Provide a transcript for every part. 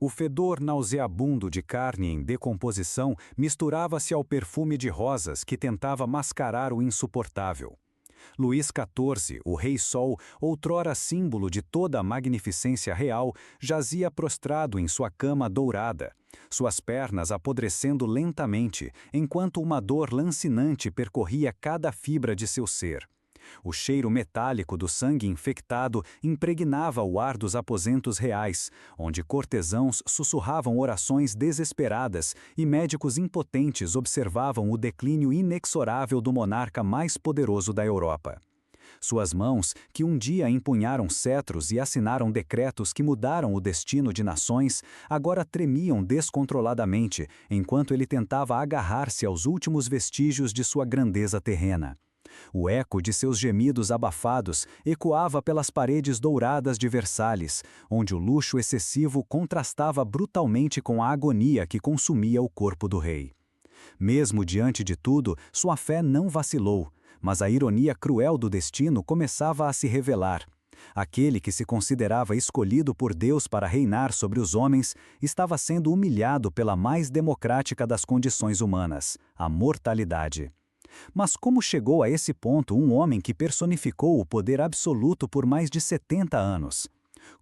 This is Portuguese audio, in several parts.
O fedor nauseabundo de carne em decomposição misturava-se ao perfume de rosas que tentava mascarar o insuportável. Luís XIV, o Rei Sol, outrora símbolo de toda a magnificência real, jazia prostrado em sua cama dourada, suas pernas apodrecendo lentamente, enquanto uma dor lancinante percorria cada fibra de seu ser. O cheiro metálico do sangue infectado impregnava o ar dos aposentos reais, onde cortesãos sussurravam orações desesperadas e médicos impotentes observavam o declínio inexorável do monarca mais poderoso da Europa. Suas mãos, que um dia empunharam cetros e assinaram decretos que mudaram o destino de nações, agora tremiam descontroladamente, enquanto ele tentava agarrar-se aos últimos vestígios de sua grandeza terrena. O eco de seus gemidos abafados ecoava pelas paredes douradas de Versalhes, onde o luxo excessivo contrastava brutalmente com a agonia que consumia o corpo do rei. Mesmo diante de tudo, sua fé não vacilou, mas a ironia cruel do destino começava a se revelar. Aquele que se considerava escolhido por Deus para reinar sobre os homens estava sendo humilhado pela mais democrática das condições humanas, a mortalidade. Mas como chegou a esse ponto um homem que personificou o poder absoluto por mais de 70 anos?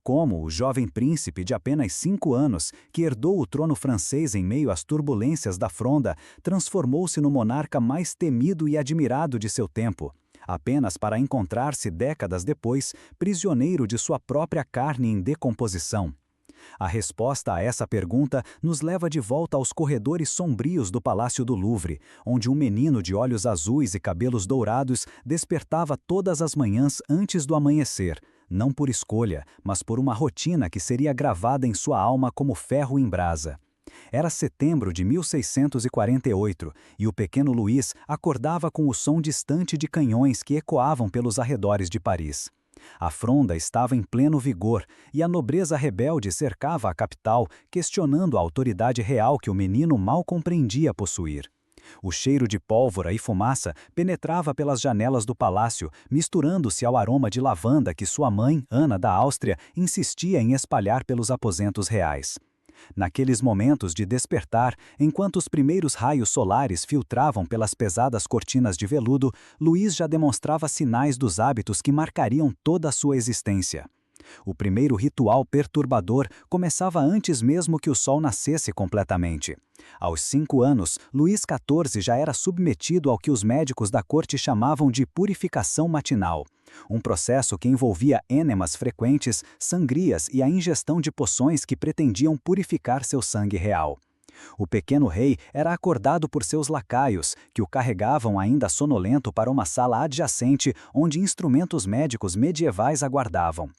Como o jovem príncipe de apenas 5 anos, que herdou o trono francês em meio às turbulências da Fronda, transformou-se no monarca mais temido e admirado de seu tempo, apenas para encontrar-se décadas depois, prisioneiro de sua própria carne em decomposição? A resposta a essa pergunta nos leva de volta aos corredores sombrios do Palácio do Louvre, onde um menino de olhos azuis e cabelos dourados despertava todas as manhãs antes do amanhecer, não por escolha, mas por uma rotina que seria gravada em sua alma como ferro em brasa. Era setembro de 1648 e o pequeno Luís acordava com o som distante de canhões que ecoavam pelos arredores de Paris. A Fronda estava em pleno vigor e a nobreza rebelde cercava a capital, questionando a autoridade real que o menino mal compreendia possuir. O cheiro de pólvora e fumaça penetrava pelas janelas do palácio, misturando-se ao aroma de lavanda que sua mãe, Ana da Áustria, insistia em espalhar pelos aposentos reais. Naqueles momentos de despertar, enquanto os primeiros raios solares filtravam pelas pesadas cortinas de veludo, Luís já demonstrava sinais dos hábitos que marcariam toda a sua existência. O primeiro ritual perturbador começava antes mesmo que o sol nascesse completamente. Aos 5 anos, Luís XIV já era submetido ao que os médicos da corte chamavam de purificação matinal, um processo que envolvia ênemas frequentes, sangrias e a ingestão de poções que pretendiam purificar seu sangue real. O pequeno rei era acordado por seus lacaios, que o carregavam ainda sonolento para uma sala adjacente onde instrumentos médicos medievais aguardavam.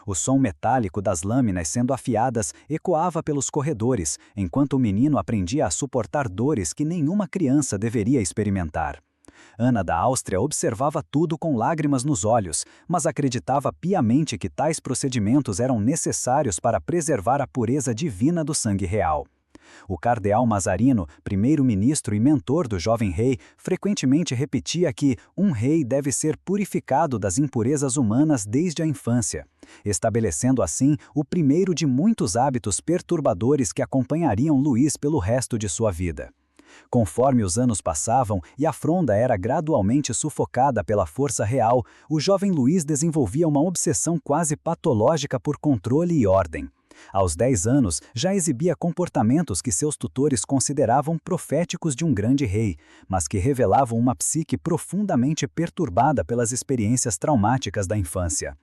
O som metálico das lâminas sendo afiadas ecoava pelos corredores, enquanto o menino aprendia a suportar dores que nenhuma criança deveria experimentar. Ana da Áustria observava tudo com lágrimas nos olhos, mas acreditava piamente que tais procedimentos eram necessários para preservar a pureza divina do sangue real. O cardeal Mazarino, primeiro-ministro e mentor do jovem rei, frequentemente repetia que um rei deve ser purificado das impurezas humanas desde a infância, estabelecendo assim o primeiro de muitos hábitos perturbadores que acompanhariam Luís pelo resto de sua vida. Conforme os anos passavam e a Fronda era gradualmente sufocada pela força real, o jovem Luís desenvolvia uma obsessão quase patológica por controle e ordem. Aos 10 anos, já exibia comportamentos que seus tutores consideravam proféticos de um grande rei, mas que revelavam uma psique profundamente perturbada pelas experiências traumáticas da infância.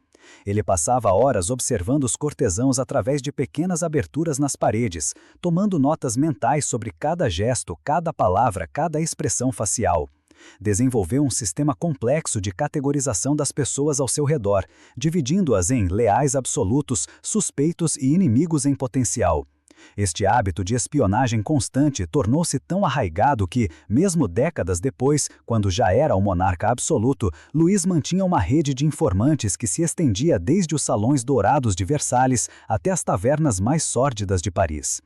Ele passava horas observando os cortesãos através de pequenas aberturas nas paredes, tomando notas mentais sobre cada gesto, cada palavra, cada expressão facial. Desenvolveu um sistema complexo de categorização das pessoas ao seu redor, dividindo-as em leais absolutos, suspeitos e inimigos em potencial. Este hábito de espionagem constante tornou-se tão arraigado que, mesmo décadas depois, quando já era o monarca absoluto, Luís mantinha uma rede de informantes que se estendia desde os salões dourados de Versalhes até as tavernas mais sórdidas de Paris.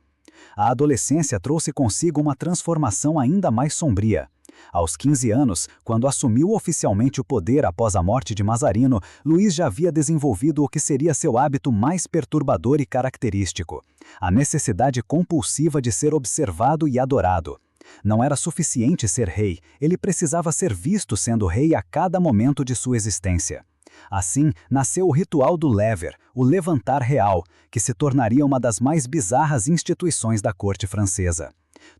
A adolescência trouxe consigo uma transformação ainda mais sombria. Aos 15 anos, quando assumiu oficialmente o poder após a morte de Mazarino, Luís já havia desenvolvido o que seria seu hábito mais perturbador e característico: a necessidade compulsiva de ser observado e adorado. Não era suficiente ser rei, ele precisava ser visto sendo rei a cada momento de sua existência. Assim, nasceu o ritual do lever, o levantar real, que se tornaria uma das mais bizarras instituições da corte francesa.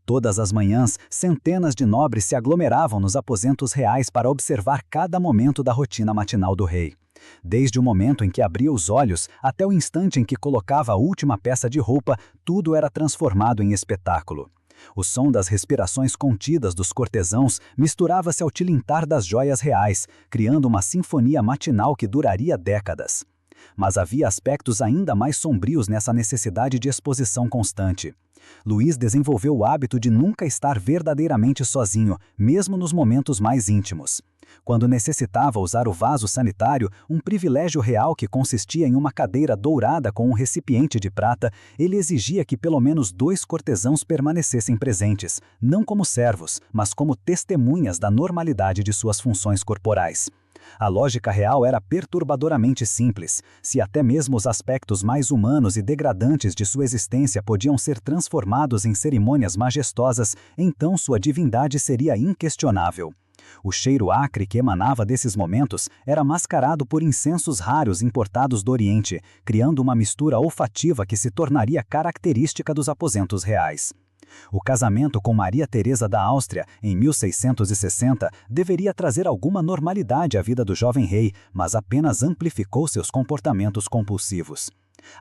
Todas as manhãs, centenas de nobres se aglomeravam nos aposentos reais para observar cada momento da rotina matinal do rei. Desde o momento em que abria os olhos até o instante em que colocava a última peça de roupa, tudo era transformado em espetáculo. O som das respirações contidas dos cortesãos misturava-se ao tilintar das joias reais, criando uma sinfonia matinal que duraria décadas. Mas havia aspectos ainda mais sombrios nessa necessidade de exposição constante. Luís desenvolveu o hábito de nunca estar verdadeiramente sozinho, mesmo nos momentos mais íntimos. Quando necessitava usar o vaso sanitário, um privilégio real que consistia em uma cadeira dourada com um recipiente de prata, ele exigia que pelo menos 2 cortesãos permanecessem presentes, não como servos, mas como testemunhas da normalidade de suas funções corporais. A lógica real era perturbadoramente simples. Se até mesmo os aspectos mais humanos e degradantes de sua existência podiam ser transformados em cerimônias majestosas, então sua divindade seria inquestionável. O cheiro acre que emanava desses momentos era mascarado por incensos raros importados do Oriente, criando uma mistura olfativa que se tornaria característica dos aposentos reais. O casamento com Maria Teresa da Áustria, em 1660, deveria trazer alguma normalidade à vida do jovem rei, mas apenas amplificou seus comportamentos compulsivos.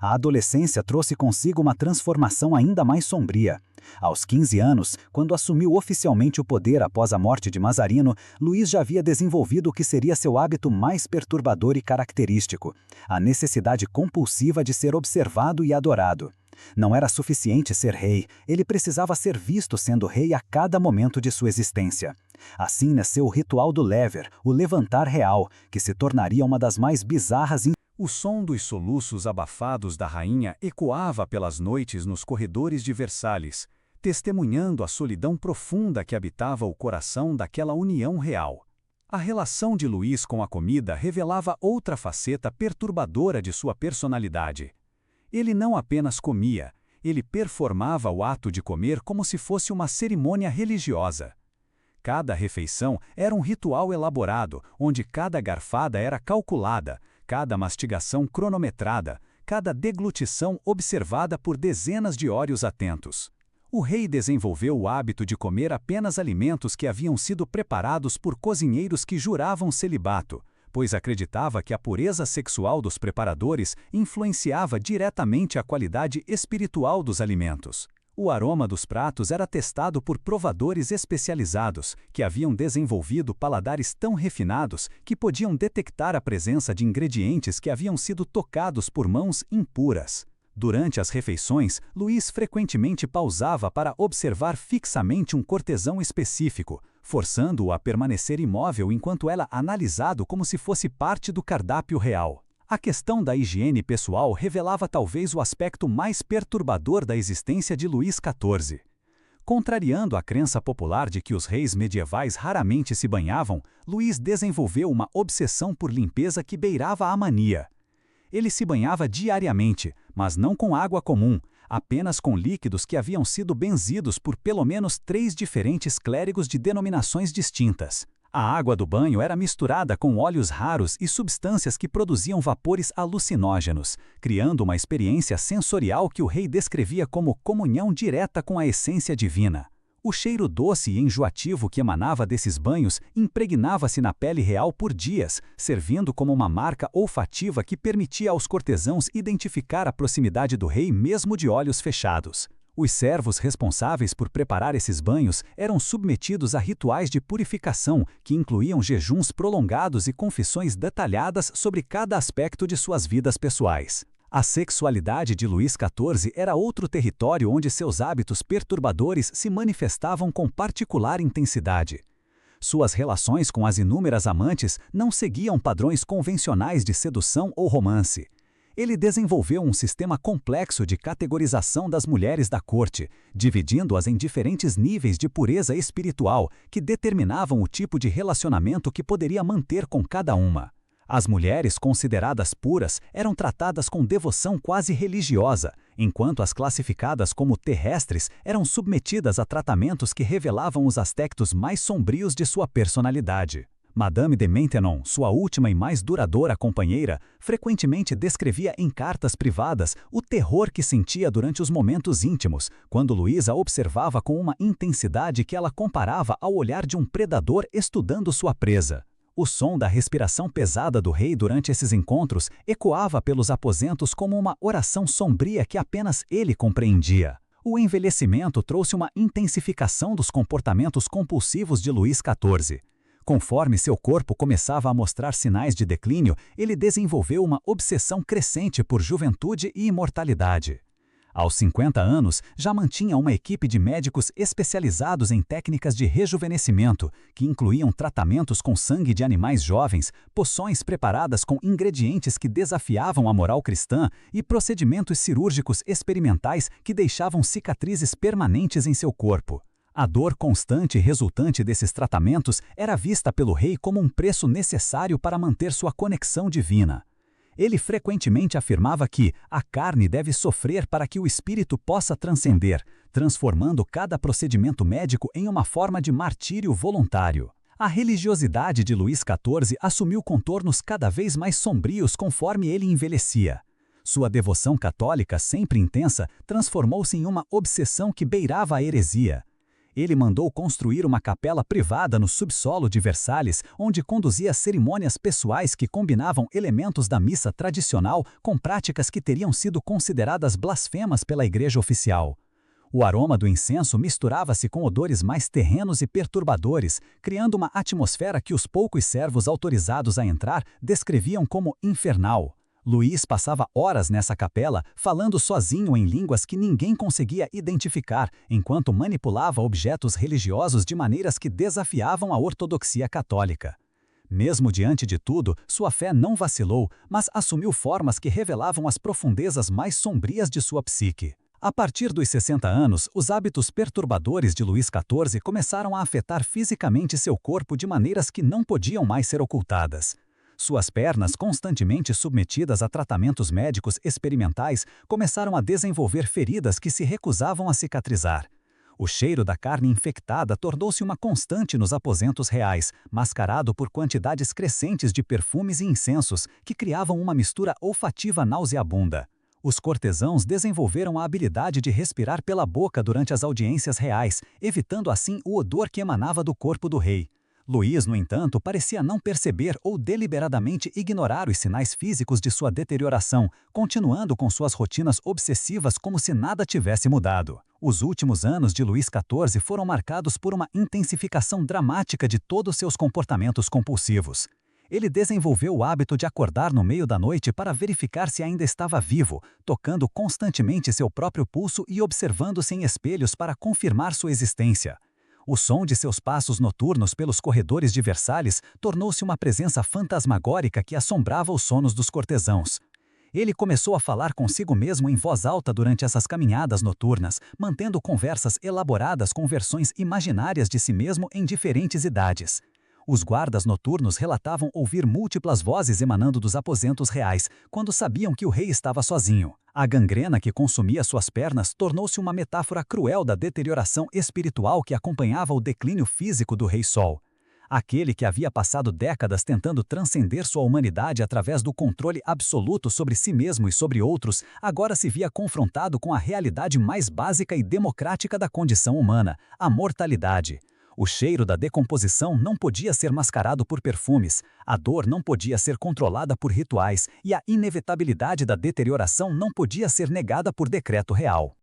A adolescência trouxe consigo uma transformação ainda mais sombria. Aos 15 anos, quando assumiu oficialmente o poder após a morte de Mazarino, Luís já havia desenvolvido o que seria seu hábito mais perturbador e característico: a necessidade compulsiva de ser observado e adorado. Não era suficiente ser rei, ele precisava ser visto sendo rei a cada momento de sua existência. Assim nasceu o ritual do lever, o levantar real, que se tornaria uma das mais bizarras. O som dos soluços abafados da rainha ecoava pelas noites nos corredores de Versalhes, testemunhando a solidão profunda que habitava o coração daquela união real. A relação de Luís com a comida revelava outra faceta perturbadora de sua personalidade. Ele não apenas comia, ele performava o ato de comer como se fosse uma cerimônia religiosa. Cada refeição era um ritual elaborado, onde cada garfada era calculada, cada mastigação cronometrada, cada deglutição observada por dezenas de olhos atentos. O rei desenvolveu o hábito de comer apenas alimentos que haviam sido preparados por cozinheiros que juravam celibato, pois acreditava que a pureza sexual dos preparadores influenciava diretamente a qualidade espiritual dos alimentos. O aroma dos pratos era testado por provadores especializados, que haviam desenvolvido paladares tão refinados que podiam detectar a presença de ingredientes que haviam sido tocados por mãos impuras. Durante as refeições, Luís frequentemente pausava para observar fixamente um cortesão específico, forçando-o a permanecer imóvel enquanto era analisado como se fosse parte do cardápio real. A questão da higiene pessoal revelava talvez o aspecto mais perturbador da existência de Luís XIV. Contrariando a crença popular de que os reis medievais raramente se banhavam, Luís desenvolveu uma obsessão por limpeza que beirava a mania. Ele se banhava diariamente, mas não com água comum, apenas com líquidos que haviam sido benzidos por pelo menos 3 diferentes clérigos de denominações distintas. A água do banho era misturada com óleos raros e substâncias que produziam vapores alucinógenos, criando uma experiência sensorial que o rei descrevia como comunhão direta com a essência divina. O cheiro doce e enjoativo que emanava desses banhos impregnava-se na pele real por dias, servindo como uma marca olfativa que permitia aos cortesãos identificar a proximidade do rei mesmo de olhos fechados. Os servos responsáveis por preparar esses banhos eram submetidos a rituais de purificação que incluíam jejuns prolongados e confissões detalhadas sobre cada aspecto de suas vidas pessoais. A sexualidade de Luís XIV era outro território onde seus hábitos perturbadores se manifestavam com particular intensidade. Suas relações com as inúmeras amantes não seguiam padrões convencionais de sedução ou romance. Ele desenvolveu um sistema complexo de categorização das mulheres da corte, dividindo-as em diferentes níveis de pureza espiritual que determinavam o tipo de relacionamento que poderia manter com cada uma. As mulheres consideradas puras eram tratadas com devoção quase religiosa, enquanto as classificadas como terrestres eram submetidas a tratamentos que revelavam os aspectos mais sombrios de sua personalidade. Madame de Maintenon, sua última e mais duradoura companheira, frequentemente descrevia em cartas privadas o terror que sentia durante os momentos íntimos, quando Luís a observava com uma intensidade que ela comparava ao olhar de um predador estudando sua presa. O som da respiração pesada do rei durante esses encontros ecoava pelos aposentos como uma oração sombria que apenas ele compreendia. O envelhecimento trouxe uma intensificação dos comportamentos compulsivos de Luís XIV. Conforme seu corpo começava a mostrar sinais de declínio, ele desenvolveu uma obsessão crescente por juventude e imortalidade. Aos 50 anos, já mantinha uma equipe de médicos especializados em técnicas de rejuvenescimento, que incluíam tratamentos com sangue de animais jovens, poções preparadas com ingredientes que desafiavam a moral cristã e procedimentos cirúrgicos experimentais que deixavam cicatrizes permanentes em seu corpo. A dor constante resultante desses tratamentos era vista pelo rei como um preço necessário para manter sua conexão divina. Ele frequentemente afirmava que a carne deve sofrer para que o espírito possa transcender, transformando cada procedimento médico em uma forma de martírio voluntário. A religiosidade de Luís XIV assumiu contornos cada vez mais sombrios conforme ele envelhecia. Sua devoção católica, sempre intensa, transformou-se em uma obsessão que beirava a heresia. Ele mandou construir uma capela privada no subsolo de Versalhes, onde conduzia cerimônias pessoais que combinavam elementos da missa tradicional com práticas que teriam sido consideradas blasfemas pela igreja oficial. O aroma do incenso misturava-se com odores mais terrenos e perturbadores, criando uma atmosfera que os poucos servos autorizados a entrar descreviam como infernal. Luís passava horas nessa capela, falando sozinho em línguas que ninguém conseguia identificar, enquanto manipulava objetos religiosos de maneiras que desafiavam a ortodoxia católica. Mesmo diante de tudo, sua fé não vacilou, mas assumiu formas que revelavam as profundezas mais sombrias de sua psique. A partir dos 60 anos, os hábitos perturbadores de Luís XIV começaram a afetar fisicamente seu corpo de maneiras que não podiam mais ser ocultadas. Suas pernas, constantemente submetidas a tratamentos médicos experimentais, começaram a desenvolver feridas que se recusavam a cicatrizar. O cheiro da carne infectada tornou-se uma constante nos aposentos reais, mascarado por quantidades crescentes de perfumes e incensos que criavam uma mistura olfativa nauseabunda. Os cortesãos desenvolveram a habilidade de respirar pela boca durante as audiências reais, evitando assim o odor que emanava do corpo do rei. Luís, no entanto, parecia não perceber ou deliberadamente ignorar os sinais físicos de sua deterioração, continuando com suas rotinas obsessivas como se nada tivesse mudado. Os últimos anos de Luís XIV foram marcados por uma intensificação dramática de todos seus comportamentos compulsivos. Ele desenvolveu o hábito de acordar no meio da noite para verificar se ainda estava vivo, tocando constantemente seu próprio pulso e observando-se em espelhos para confirmar sua existência. O som de seus passos noturnos pelos corredores de Versalhes tornou-se uma presença fantasmagórica que assombrava os sonos dos cortesãos. Ele começou a falar consigo mesmo em voz alta durante essas caminhadas noturnas, mantendo conversas elaboradas com versões imaginárias de si mesmo em diferentes idades. Os guardas noturnos relatavam ouvir múltiplas vozes emanando dos aposentos reais, quando sabiam que o rei estava sozinho. A gangrena que consumia suas pernas tornou-se uma metáfora cruel da deterioração espiritual que acompanhava o declínio físico do Rei Sol. Aquele que havia passado décadas tentando transcender sua humanidade através do controle absoluto sobre si mesmo e sobre outros, agora se via confrontado com a realidade mais básica e democrática da condição humana, a mortalidade. O cheiro da decomposição não podia ser mascarado por perfumes, a dor não podia ser controlada por rituais e a inevitabilidade da deterioração não podia ser negada por decreto real.